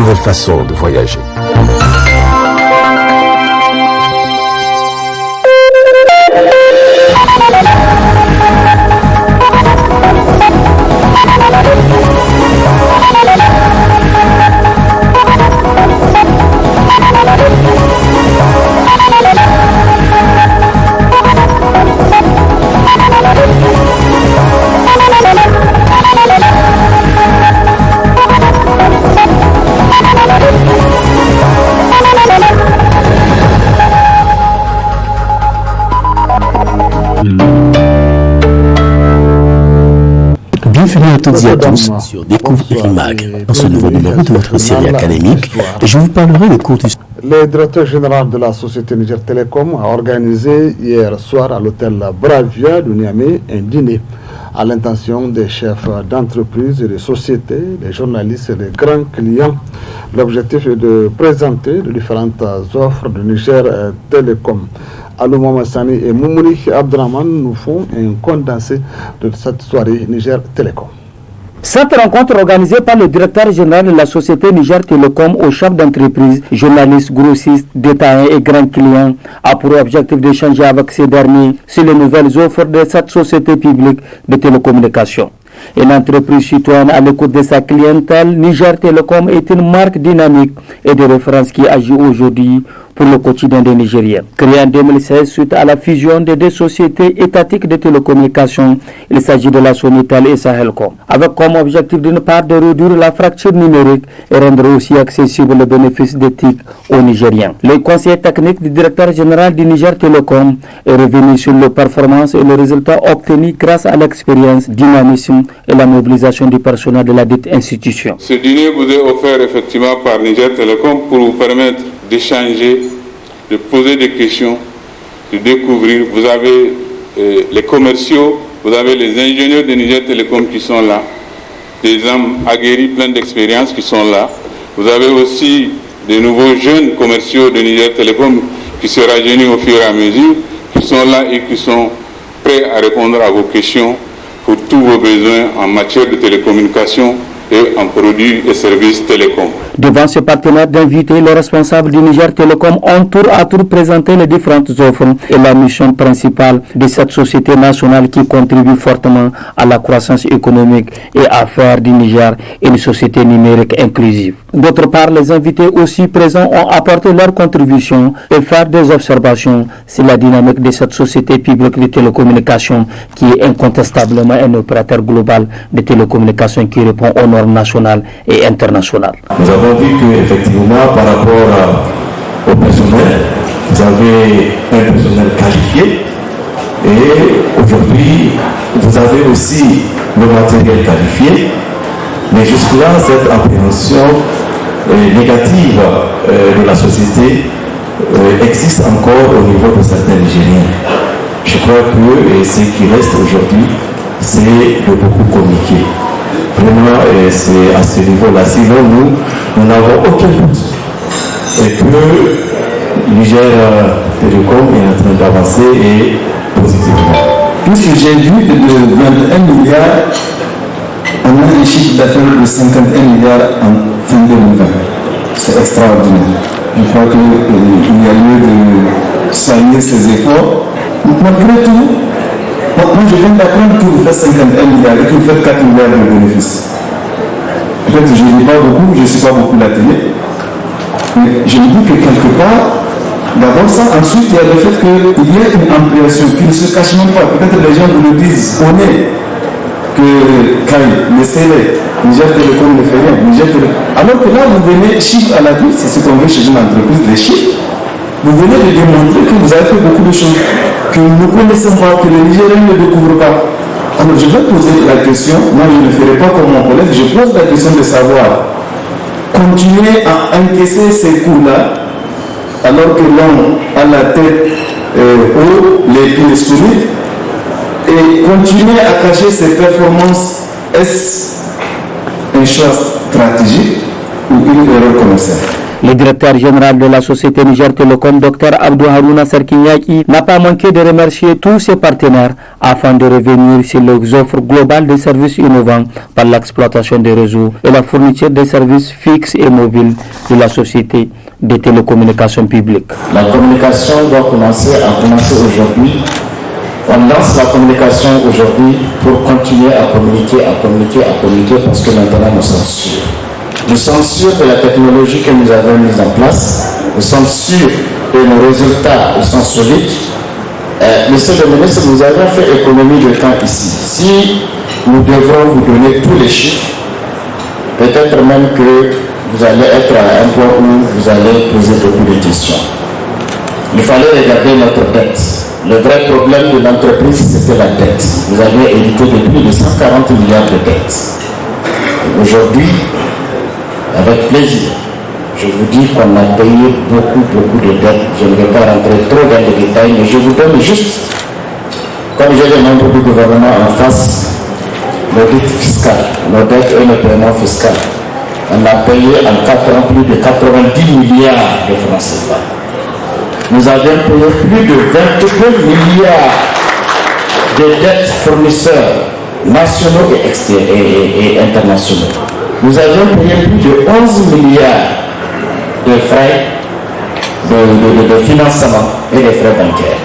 nouvelle façon de voyager. Bienvenue à toutes et à tous sur Découvrir l'IMAG. Dans ce nouveau numéro de notre série académique, je vous parlerai des cours du... Le directeur général de la société Niger Telecom a organisé hier soir à l'hôtel Bravia de Niamey un dîner à l'intention des chefs d'entreprise et de sociétés, des journalistes et des grands clients. L'objectif est de présenter les différentes offres de Niger Telecom. Alouma Massani et Moumouni Abdraman nous font un condensé de cette soirée Niger Telecom. Cette rencontre organisée par le directeur général de la société Niger Telecom aux chefs d'entreprise, journalistes, grossistes, détaillants et grands clients a pour objectif d'échanger avec ces derniers sur les nouvelles offres de cette société publique de télécommunications. Une entreprise citoyenne à l'écoute de sa clientèle, Niger Telecom est une marque dynamique et de référence qui agit aujourd'hui pour le quotidien des Nigériens. Créé en 2016 suite à la fusion des deux sociétés étatiques de télécommunications, il s'agit de la Sonitel et Sahelcom, avec comme objectif d'une part de réduire la fracture numérique et rendre aussi accessible le bénéfice d'éthique aux Nigériens. Le conseiller technique du directeur général du Niger Telecom est revenu sur les performances et les résultats obtenus grâce à l'expérience, dynamisme et la mobilisation du personnel de la dite institution. Ce dîner vous est offert effectivement par Niger Telecom pour vous permettre d'échanger, de poser des questions, de découvrir. Vous avez les commerciaux, vous avez les ingénieurs de Niger Telecom qui sont là, des hommes aguerris, pleins d'expérience qui sont là. Vous avez aussi des nouveaux jeunes commerciaux de Niger Telecom qui se rajeunissent au fur et à mesure, qui sont là et qui sont prêts à répondre à vos questions pour tous vos besoins en matière de télécommunication et en produits et services télécom. Devant ce partenaire d'inviter, les responsables du Niger Telecom ont tour à tour présenté les différentes offres et la mission principale de cette société nationale qui contribue fortement à la croissance économique et à faire du Niger une société numérique inclusive. D'autre part, les invités aussi présents ont apporté leur contribution et faire des observations sur la dynamique de cette société publique de télécommunications qui est incontestablement un opérateur global de télécommunications qui répond aux normes nationales et internationales. Nous avons vu qu'effectivement, par rapport au personnel, vous avez un personnel qualifié et aujourd'hui, vous avez aussi le matériel qualifié. Mais jusque-là, cette appréhension négative de la société existe encore au niveau de certains Nigériens. Je crois que ce qui reste aujourd'hui, c'est de beaucoup communiquer. Vraiment, c'est à ce niveau-là. Sinon, nous n'avons aucun doute et que Niger Telecom est en train d'avancer et positivement. Puisque j'ai vu que de 21 milliards, on a un chiffre d'affaires de 51 milliards en fin 2020. C'est extraordinaire. Je crois qu'il y a lieu de saluer ces efforts. Malgré tout, moi je viens d'apprendre que vous faites 51 milliards et que vous faites 4 milliards de bénéfices. Peut-être que je ne lis pas beaucoup, je ne suis pas beaucoup la télé. Mais je me dis que quelque part, d'abord ça, ensuite il y a le fait qu'il y a une ampliation qui ne se cache même pas. Peut-être les gens vous le disent, on est que quand le CV, Niger Telecom ne fait rien. Alors que là, vous venez, chiffre à la vie, c'est ce qu'on veut chez une entreprise, les chiffres. Vous venez de démontrer que vous avez fait beaucoup de choses que nous ne connaissons pas, que les Nigériens ne découvrent pas. Alors je vais poser la question, moi je ne ferai pas comme mon collègue, je pose la question de savoir, continuer à encaisser ces coûts-là, alors que l'on a la tête haut, les pieds solides, et continuer à cacher ses performances, est-ce un choix stratégique ou une erreur commerciale? Le directeur général de la société Niger Telecom, Dr Abdou Harouna Sarkinyaki, n'a pas manqué de remercier tous ses partenaires afin de revenir sur les offres globales de services innovants par l'exploitation des réseaux et la fourniture des services fixes et mobiles de la société de télécommunications publiques. La communication doit commencer aujourd'hui. On lance la communication aujourd'hui pour continuer à communiquer parce que maintenant nous sommes sûrs. Nous sommes sûrs de la technologie que nous avons mise en place. Nous sommes sûrs que nos résultats sont solides. Monsieur le ministre, nous avons fait économie de temps ici. Si nous devrons vous donner tous les chiffres, peut-être même que vous allez être à un point où vous allez poser beaucoup de questions. Il fallait regarder notre dette. Le vrai problème de l'entreprise, c'était la dette. Vous avez hérité de plus de 140 milliards de dettes. Aujourd'hui, avec plaisir, je vous dis qu'on a payé beaucoup de dettes. Je ne vais pas rentrer trop dans les détails, mais je vous donne juste, comme j'ai les membres du gouvernement en face, nos dettes fiscales, nos dettes et nos paiements fiscaux. On a payé en 4 ans plus de 90 milliards de francs CFA. Nous avions payé plus de 22 milliards de dettes fournisseurs nationaux et internationaux. Nous avions payé plus de 11 milliards de frais de financement et de frais bancaires.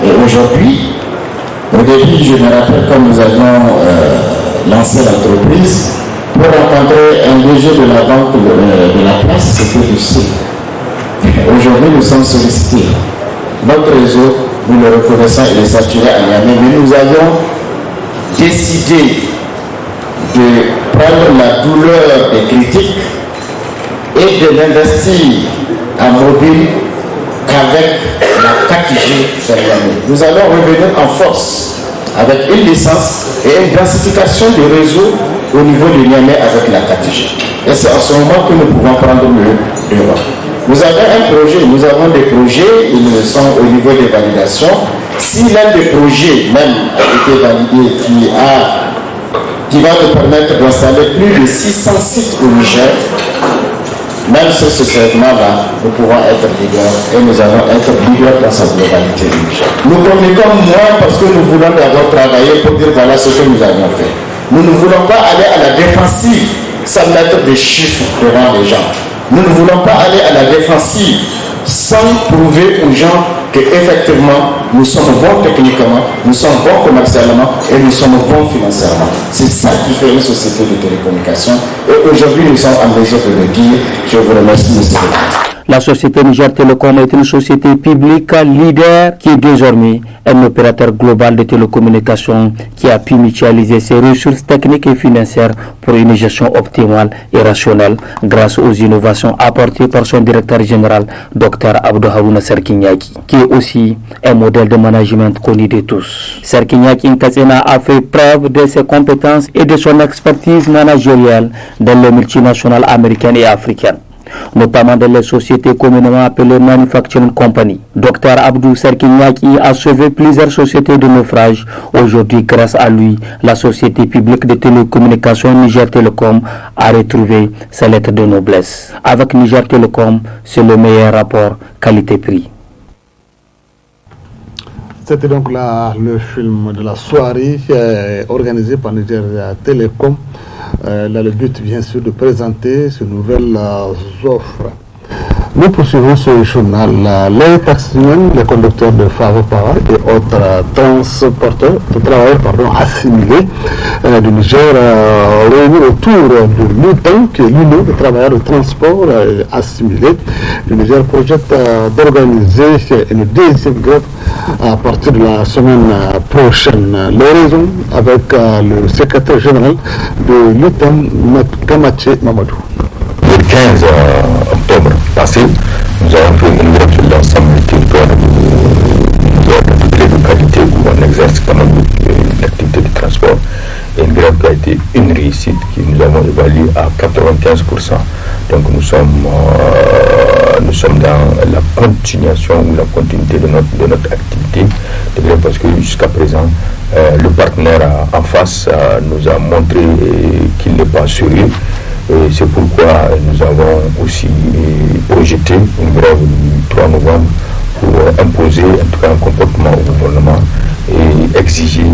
Et aujourd'hui, au début, je me rappelle quand nous avions lancé l'entreprise, pour rencontrer un DG de la banque de la place, c'était difficile. Aujourd'hui, nous sommes sollicités. Notre réseau, nous le reconnaissons, il est saturé à Niamey, mais nous avons décidé de prendre la douleur des critiques et de l'investir en mobile qu'avec la 4G sur Niamey. Nous allons revenir en force avec une licence et une densification du réseau au niveau de Niamey avec la 4G. Et c'est en ce moment que nous pouvons prendre le devant. Nous avons des projets, ils sont au niveau des validations. Si l'un des projets même a été validé, qui va nous permettre d'installer plus de 600 sites au Niger, même sur ce segment-là, nous pouvons être leaders et nous allons être leaders dans sa globalité au Niger. Nous communiquons moins parce que nous voulons d'abord travailler pour dire voilà ce que nous avons fait. Nous ne voulons pas aller à la défensive sans mettre des chiffres devant les gens. Nous ne voulons pas aller à la défensive sans prouver aux gens qu'effectivement, nous sommes bons techniquement, nous sommes bons commercialement et nous sommes bons financièrement. C'est ça qui fait une société de télécommunications. Et aujourd'hui, nous sommes en mesure de le dire. Je vous remercie, monsieur le ministre. La société Niger Telecom est une société publique leader qui est désormais un opérateur global de télécommunications qui a pu mutualiser ses ressources techniques et financières pour une gestion optimale et rationnelle grâce aux innovations apportées par son directeur général, Dr Abdou Harouna Sarkinyaki, qui est aussi un modèle de management connu de tous. Sarkinyaki Nkatsena a fait preuve de ses compétences et de son expertise managériale dans les multinationales américaines et africaines, notamment dans les sociétés communément appelées Manufacturing Company. Dr Abdou Sarkinyaki a sauvé plusieurs sociétés de naufrage. Aujourd'hui, grâce à lui, la société publique de télécommunications Niger Telecom a retrouvé sa lettre de noblesse. Avec Niger Telecom, c'est le meilleur rapport qualité-prix. C'était donc le film de la soirée organisé par Niger Telecom. Là, le but, bien sûr, de présenter ces nouvelles offres. Nous poursuivons ce journal. Les taximen, les conducteurs de Favopara et autres travailleurs assimilés du Niger réunis autour de l'UTAN, qui est l'Union des travailleurs de transport assimilés. Le Niger projette d'organiser une deuxième grève à partir de la semaine prochaine. Les raisons avec le secrétaire général de l'UTAN, Kamache Mamadou. Le 15 octobre passé, nous avons fait une grève sur l'ensemble du territoire de toutes les localités où on exerce quand même l'activité de transport. Et une grève qui a été une réussite, que nous avons évaluée à 95%. Donc nous sommes dans la continuation ou la continuité de notre activité de grève, parce que jusqu'à présent, le partenaire en face nous a montré qu'il n'est pas sérieux. C'est pourquoi nous avons aussi projeté une grève du 3 novembre pour imposer en tout cas un comportement au gouvernement et exiger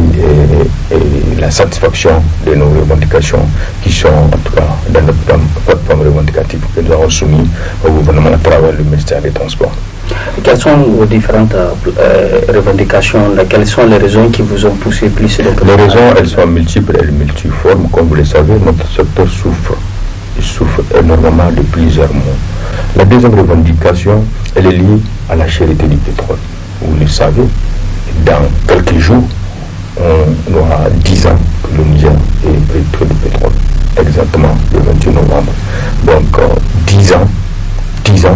la satisfaction de nos revendications qui sont en tout cas dans notre plateforme revendicative que nous avons soumis au gouvernement à travers le ministère des Transports. Quelles sont vos différentes revendications? Quelles sont les raisons qui vous ont poussé plus? Les raisons, elles sont multiples et multiformes. Comme vous le savez, notre secteur souffre énormément de plusieurs mots. La deuxième revendication, elle est liée à la cherté du pétrole. Vous le savez, dans quelques jours, on aura 10 ans que le Niger est pétrole de pétrole, exactement le 28 novembre. Donc 10 ans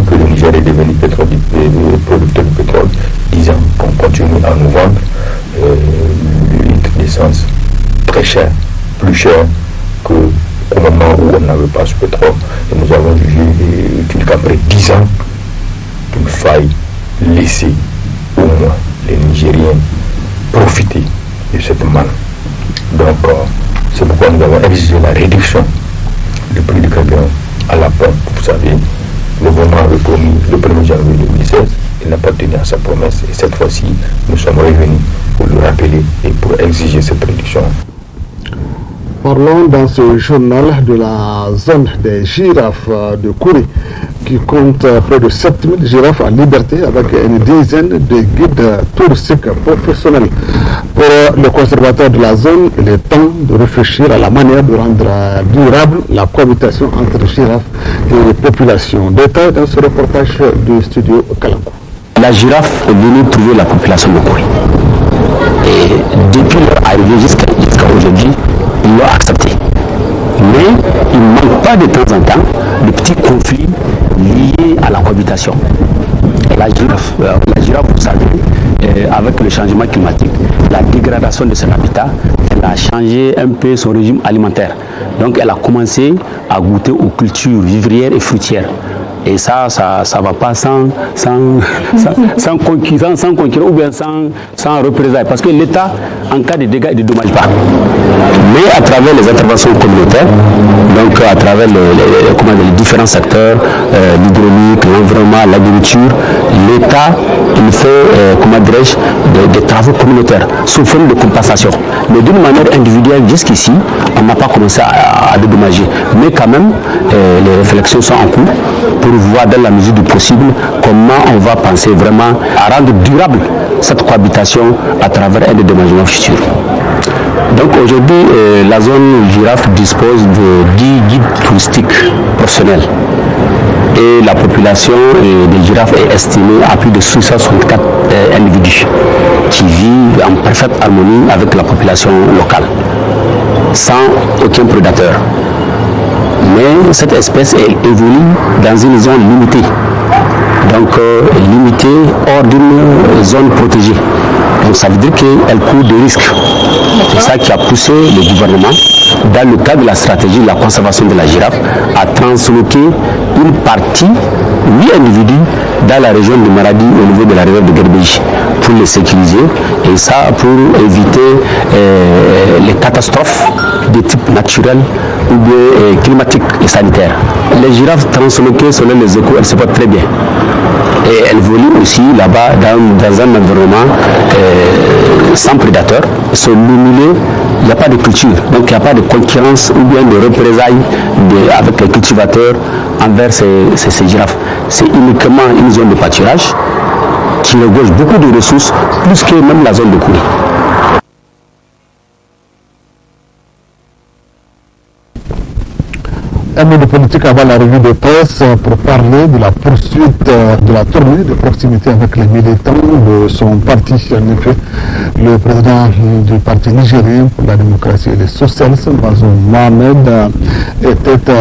que le Niger est devenu producteur de pétrole, 10 ans qu'on continue à nous vendre le litre d'essence très cher, plus cher qu'au moment où on n'avait pas ce pétrole. Et nous avons jugé qu'après 10 ans, qu'il faille laisser au moins les Nigériens profiter de cette manne. Donc c'est pourquoi nous avons exigé la réduction du prix du carburant à la pompe. Vous savez, le gouvernement avait promis le 1er janvier 2016, il n'a pas tenu à sa promesse et cette fois-ci, nous sommes revenus pour le rappeler et pour exiger cette réduction. Parlons dans ce journal de la zone des girafes de Kouré qui compte près de 7000 girafes en liberté avec une dizaine de guides touristiques professionnels. Pour le conservateur de la zone, il est temps de réfléchir à la manière de rendre durable la cohabitation entre girafes et population. Détail dans ce reportage du studio Kalankou. La girafe est venue trouver la population de Kouré. Et depuis leur arrivée jusqu'à aujourd'hui, ils l'ont accepté. Mais il ne manque pas de temps en temps de petits conflits liés à la cohabitation. Et la girafe, vous savez, avec le changement climatique, la dégradation de son habitat, elle a changé un peu son régime alimentaire. Donc elle a commencé à goûter aux cultures vivrières et fruitières. Et ça va pas sans concurrence ou bien sans représailles. Parce que l'État, en cas de dégâts, il ne dédommage pas. Mais à travers les interventions communautaires, donc à travers les différents secteurs, l'hydraulique, l'environnement, l'agriculture, l'État, il fait, des travaux communautaires sous forme de compensation. Mais d'une manière individuelle, jusqu'ici, on n'a pas commencé à dédommager. Mais quand même, les réflexions sont en cours pour voir dans la mesure du possible comment on va penser vraiment à rendre durable cette cohabitation à travers un dédommagement futur. Donc aujourd'hui, la zone girafe dispose de 10 guides touristiques professionnels. Et la population des girafes est estimée à plus de 664 individus qui vivent en parfaite harmonie avec la population locale, sans aucun prédateur. Mais cette espèce évolue dans une zone limitée, donc limitée hors d'une zone protégée. Donc ça veut dire qu'elle court des risques. C'est ça qui a poussé le gouvernement, dans le cadre de la stratégie de la conservation de la girafe, à transloquer une partie, 8 individus, dans la région de Maradi au niveau de la réserve de Gerbéji pour les sécuriser, et ça pour éviter les catastrophes de type naturel ou bien climatique et sanitaire. Les girafes transloquées, selon les échos, elles se portent très bien. Et elles volent aussi là-bas dans un environnement sans prédateurs. Ils sont lumulés, il n'y a pas de culture, donc il n'y a pas de concurrence ou bien de représailles avec les cultivateurs envers ces girafes. C'est uniquement une zone de pâturage qui regorge beaucoup de ressources, plus que même la zone de Kouré. Un mot de politique avant la revue de presse pour parler de la poursuite de la tournée de proximité avec les militants de son parti. En effet, le président du parti nigérien pour la démocratie et les socialistes, Bazoum Mohamed, était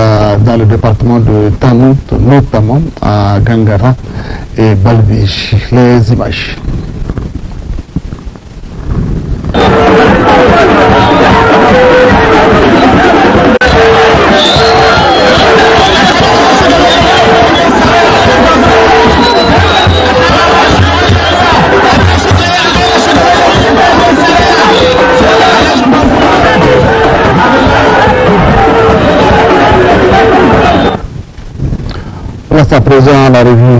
dans le département de Tanout, notamment à Gangara et Balbich. Les images. passe à présent à la revue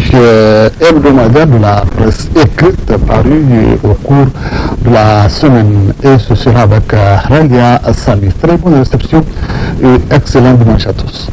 hebdomadaire de la presse écrite parue au cours de la semaine. Et ce sera avec Ralia Sami. Très bonne réception et excellent dimanche à tous.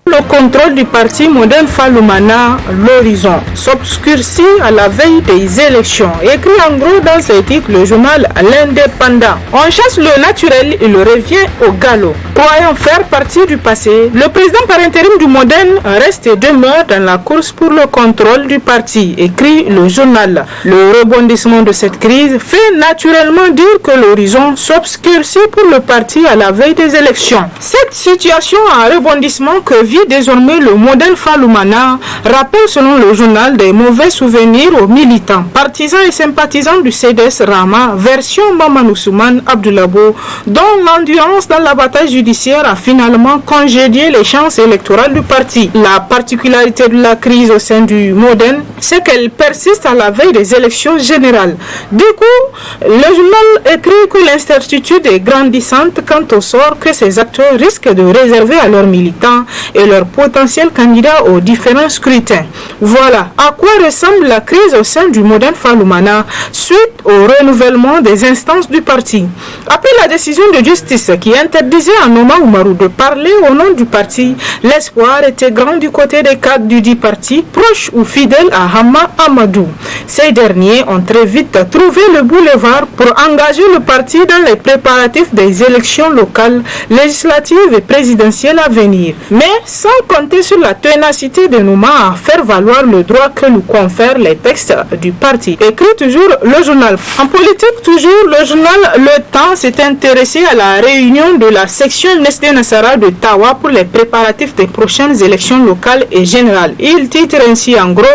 Le contrôle du parti moderne Faloumana, l'horizon, s'obscurcit à la veille des élections. Écrit en gros dans ce titre, le journal L'Indépendant. On chasse le naturel et le revient au galop. Croyant faire partie du passé, le président par intérim du Modène reste et demeure dans la course pour le contrôle du parti, écrit le journal. Le rebondissement de cette crise fait naturellement dire que l'horizon s'obscurcit pour le parti à la veille des élections. Cette situation à rebondissement que vit désormais le Modène Faloumana rappelle selon le journal des mauvais souvenirs aux militants, partisans et sympathisants du CDS Rama, version Maman Ousmane Abdoulabo, dont l'endurance dans la bataille judiciaire a finalement congédié les chances électorales du parti. La particularité de la crise au sein du Modène, c'est qu'elle persiste à la veille des élections générales. Du coup, le journal écrit que l'incertitude est grandissante quant au sort que ces acteurs risquent de réserver à leurs militants et leurs potentiels candidats aux différents scrutins. Voilà à quoi ressemble la crise au sein du Modène Faloumana suite au renouvellement des instances du parti. Après la décision de justice qui interdisait à Noma Oumarou de parler au nom du parti, l'espoir était grand du côté des cadres du dit parti, proches ou fidèles à Hama Amadou. Ces derniers ont très vite trouvé le boulevard pour engager le parti dans les préparatifs des élections locales, législatives et présidentielles à venir. Mais sans compter sur la ténacité de Nouma à faire valoir le droit que nous confèrent les textes du parti. Écrit toujours le journal. En politique, toujours, le journal Le Temps s'est intéressé à la réunion de la section Nestlé Nassara de Tawa pour les préparatifs des prochaines élections locales et générales. Il titre ainsi en gros,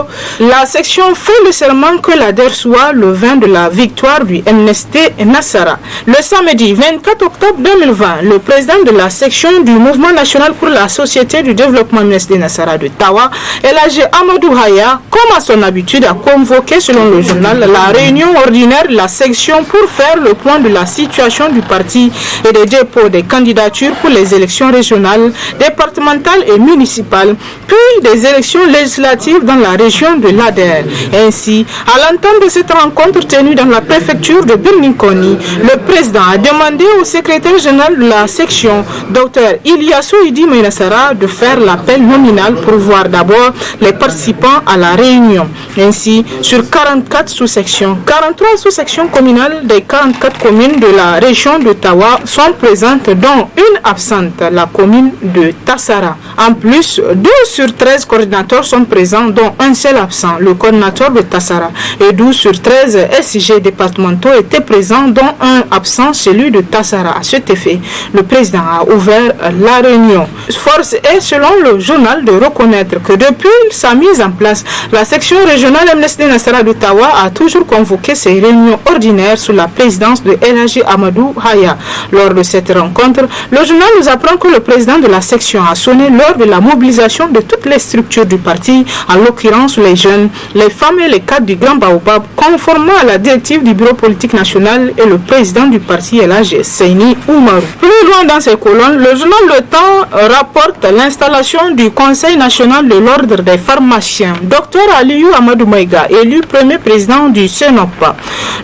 la section fait le serment que l'ADER soit le vin de la victoire du MNST Nassara. Le samedi 24 octobre 2020, le président de la section du Mouvement National pour la Société du Développement MNST Nassara de Tawa, Elhadji Amadou Haya, comme à son habitude, a convoqué selon le journal la réunion ordinaire de la section pour faire le point de la situation du parti et des dépôts des candidatures pour les élections régionales, départementales et municipales, puis des élections législatives dans la région de l'Ader. Ainsi, à l'entente de cette rencontre tenue dans la préfecture de Birninkoni, le président a demandé au secrétaire général de la section, Dr Ilyassou Idi Menassara, de faire l'appel nominal pour voir d'abord les participants à la réunion. Ainsi, sur 44 sous-sections, 43 sous-sections communales des 44 communes de la région de Tawa sont présentes, dont une absente, la commune de Tassara. En plus, 12 sur 13 coordinateurs sont présents, dont un seul absent, le coordinateur de Tassara, et 12 sur 13 SIG départementaux étaient présents, dont un absent, celui de Tassara. À cet effet, le président a ouvert la réunion. Force est, selon le journal, de reconnaître que depuis sa mise en place, la section régionale MNSD Nassara de Tawa a toujours convoqué ses réunions ordinaires sous la présidence de Elhadji Amadou Haya. Lors de cette rencontre, le journal nous apprend que le président de la section a sonné lors de la mobilisation de toutes les structures du parti, en l'occurrence les jeunes, les femmes et les cadres du Grand Baobab, conformément à la directive du bureau politique national et le président du parti Elhadji Seini Oumarou. Plus loin dans ses colonnes, le journal Le Temps rapporte l'installation du Conseil national de l'ordre des pharmaciens, Dr Aliou Amadou Maïga, élu premier président du CENOP.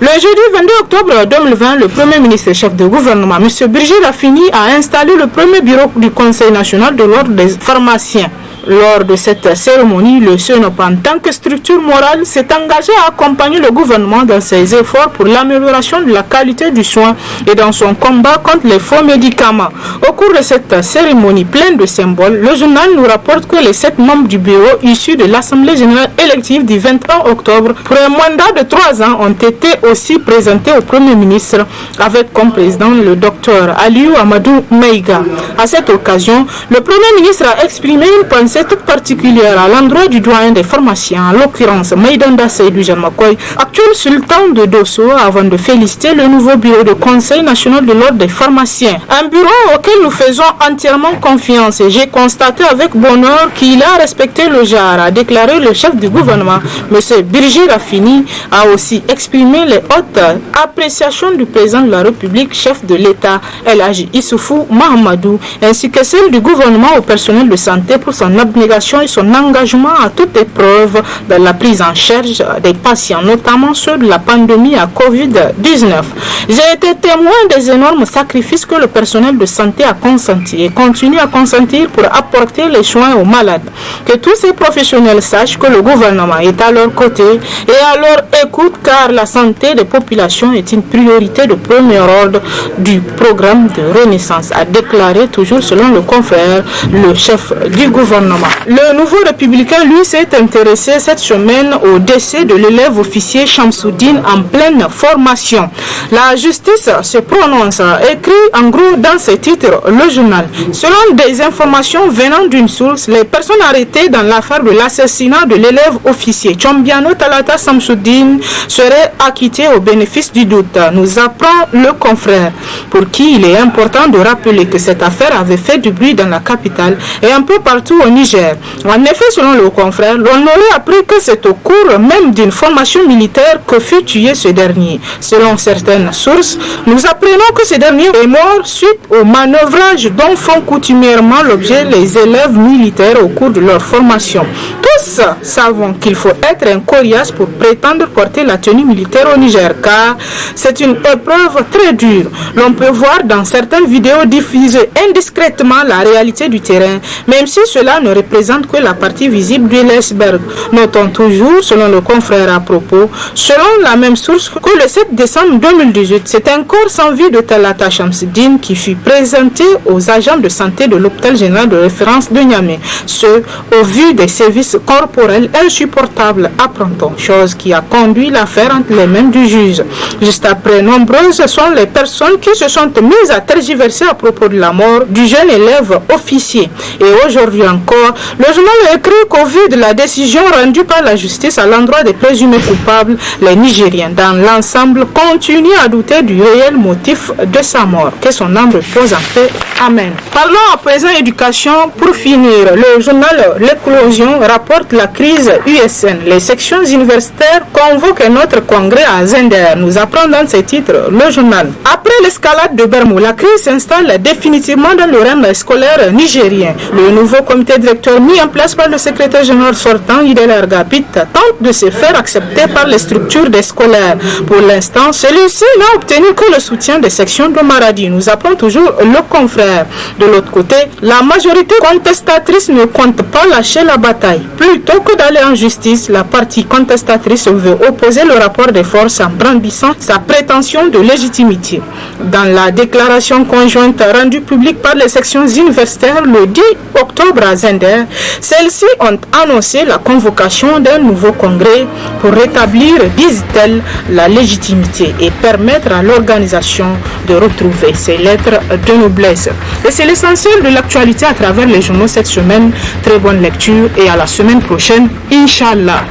Le jeudi 22 octobre 2020, le premier ministre et chef de gouvernement, M. Birgit Rafini, a installé le premier bureau du Conseil national de l'ordre des pharmaciens. Lors de cette cérémonie, le CENOP, en tant que structure morale, s'est engagé à accompagner le gouvernement dans ses efforts pour l'amélioration de la qualité du soin et dans son combat contre les faux médicaments. Au cours de cette cérémonie pleine de symboles, le journal nous rapporte que les 7 membres du bureau issus de l'Assemblée générale élective du 21 octobre pour un mandat de 3 ans ont été aussi présentés au Premier ministre avec comme président le docteur Aliou Amadou Maïga. À cette occasion, le Premier ministre a exprimé une pensée pensée toute particulière à l'endroit du doyen des pharmaciens, en l'occurrence Maïdanda Seydou Jarmakoy, actuel sultan de Dosso, avant de féliciter le nouveau bureau de Conseil national de l'ordre des pharmaciens. Un bureau auquel nous faisons entièrement confiance et j'ai constaté avec bonheur qu'il a respecté le genre, a déclaré le chef du gouvernement, M. Birgit Rafini, a aussi exprimé les hautes appréciations du président de la République, chef de l'État, El Hadji Issoufou Mahamadou, ainsi que celle du gouvernement au personnel de santé pour son abnégation et son engagement à toute épreuve dans la prise en charge des patients, notamment ceux de la pandémie à Covid-19. J'ai été témoin des énormes sacrifices que le personnel de santé a consenti et continue à consentir pour apporter les soins aux malades. Que tous ces professionnels sachent que le gouvernement est à leur côté et à leur écoute, car la santé des populations est une priorité de premier ordre du programme de renaissance, a déclaré toujours selon le confrère le chef du gouvernement. Le nouveau républicain, lui, s'est intéressé cette semaine au décès de l'élève officier Shamsuddin en pleine formation. La justice se prononce, écrit en gros dans ses titres le journal. Selon des informations venant d'une source, les personnes arrêtées dans l'affaire de l'assassinat de l'élève officier Chombiano Talata Shamsuddin seraient acquittées au bénéfice du doute, nous apprend le confrère, pour qui il est important de rappeler que cette affaire avait fait du bruit dans la capitale et un peu partout au Niger. En effet, selon le confrère, l'on aurait appris que c'est au cours même d'une formation militaire que fut tué ce dernier. Selon certaines sources, nous apprenons que ce dernier est mort suite au manœuvrage dont font coutumièrement l'objet les élèves militaires au cours de leur formation. Tous savons qu'il faut être un coriace pour prétendre porter la tenue militaire au Niger, car c'est une épreuve très dure. L'on peut voir dans certaines vidéos diffusées indiscrètement la réalité du terrain, même si cela ne représente que la partie visible de l'iceberg. Notons toujours, selon le confrère à propos, selon la même source, que le 7 décembre 2018, c'est un corps sans vie de Talata Shamsuddin qui fut présenté aux agents de santé de l'hôpital général de référence de Niamey. Ce, au vu des services corporels insupportables, apprend-on, chose qui a conduit l'affaire entre les mains du juge. Juste après, nombreuses sont les personnes qui se sont mises à tergiverser à propos de la mort du jeune élève officier. Et aujourd'hui encore, le journal écrit qu'au vu de la décision rendue par la justice à l'endroit des présumés coupables, les Nigériens dans l'ensemble continuent à douter du réel motif de sa mort. Que son âme repose en paix. Amen. Parlons à présent éducation. Pour finir, le journal L'éclosion rapporte la crise USN. Les sections universitaires convoquent un autre congrès à Zender. Nous apprend dans ses titres le journal. Après l'escalade de Bermou, la crise s'installe définitivement dans le règne scolaire nigérien. Le nouveau comité directeur mis en place par le secrétaire général sortant, Idel Argapit, tente de se faire accepter par les structures des scolaires. Pour l'instant, celui-ci n'a obtenu que le soutien des sections de Maradi. Nous apprenons toujours le confrère. De l'autre côté, la majorité contestatrice ne compte pas lâcher la bataille. Plutôt que d'aller en justice, la partie contestatrice veut opposer le rapport des forces en brandissant sa prétention de légitimité. Dans la déclaration conjointe rendue publique par les sections universitaires le 10 octobre à Zender, celles-ci ont annoncé la convocation d'un nouveau congrès pour rétablir, disent-elles, la légitimité et permettre à l'organisation de retrouver ses lettres de noblesse. Et c'est l'essentiel de l'actualité à travers les journaux cette semaine. Très bonne lecture et à la semaine prochaine, Inch'Allah.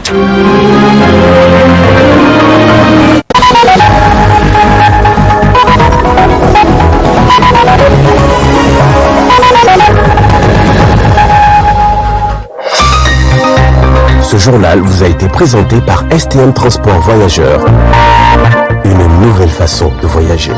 Ce journal vous a été présenté par STM Transport Voyageurs. Une nouvelle façon de voyager.